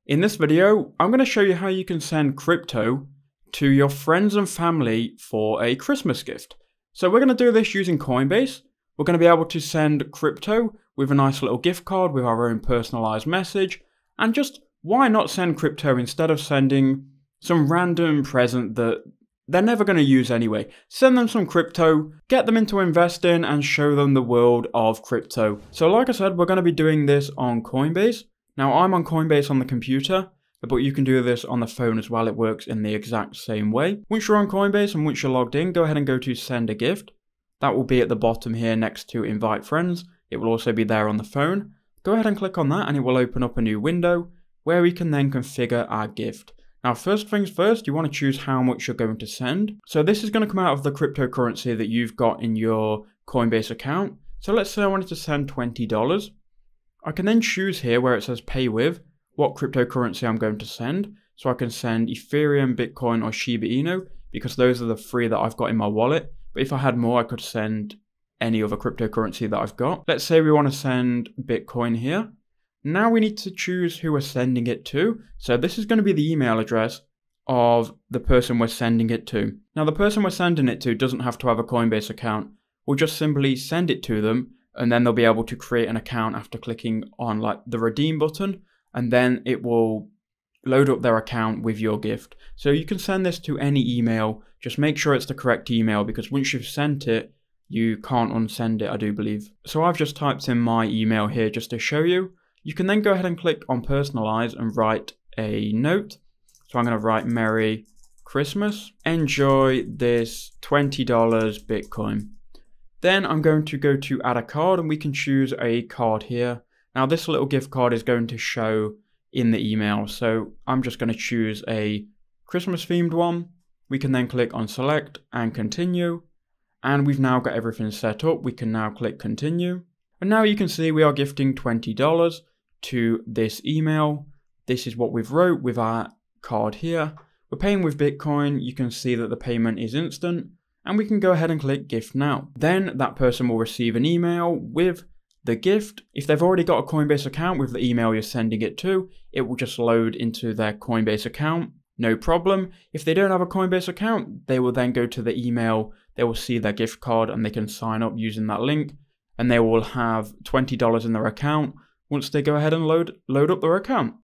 In this video, I'm going to show you how you can send crypto to your friends and family for a Christmas gift. So we're going to do this using Coinbase. We're going to be able to send crypto with a nice little gift card with our own personalized message. And just why not send crypto instead of sending some random present that they're never going to use anyway? Send them some crypto, get them into investing, and show them the world of crypto. So like I said, we're going to be doing this on Coinbase. Now I'm on Coinbase on the computer, but you can do this on the phone as well. It works in the exact same way. Once you're on Coinbase and once you're logged in, go ahead and go to send a gift. That will be at the bottom here next to invite friends. It will also be there on the phone. Go ahead and click on that and it will open up a new window where we can then configure our gift. Now first things first, you want to choose how much you're going to send. So this is going to come out of the cryptocurrency that you've got in your Coinbase account. So let's say I wanted to send $20. I can then choose here where it says pay with what cryptocurrency I'm going to send. So I can send Ethereum, Bitcoin, or Shiba Inu because those are the three that I've got in my wallet. But if I had more, I could send any other cryptocurrency that I've got. Let's say we want to send Bitcoin here. Now we need to choose who we're sending it to. So this is going to be the email address of the person we're sending it to. Now the person we're sending it to doesn't have to have a Coinbase account. We'll just simply send it to them and then they'll be able to create an account after clicking on like the redeem button, and then it will load up their account with your gift. So you can send this to any email. Just make sure it's the correct email because once you've sent it, you can't unsend it, I do believe. So I've just typed in my email here just to show you. You can then go ahead and click on personalize and write a note. So I'm going to write Merry Christmas. Enjoy this $20 Bitcoin. Then I'm going to go to add a card and we can choose a card here. Now this little gift card is going to show in the email. So I'm just going to choose a Christmas themed one. We can then click on select and continue. And we've now got everything set up. We can now click continue. And now you can see we are gifting $20 to this email. This is what we've wrote with our card here. We're paying with Bitcoin. You can see that the payment is instant. And we can go ahead and click gift now. Then that person will receive an email with the gift. If they've already got a Coinbase account with the email you're sending it to, it will just load into their Coinbase account. No problem. If they don't have a Coinbase account, they will then go to the email, they will see their gift card and they can sign up using that link and they will have $20 in their account once they go ahead and load up their account.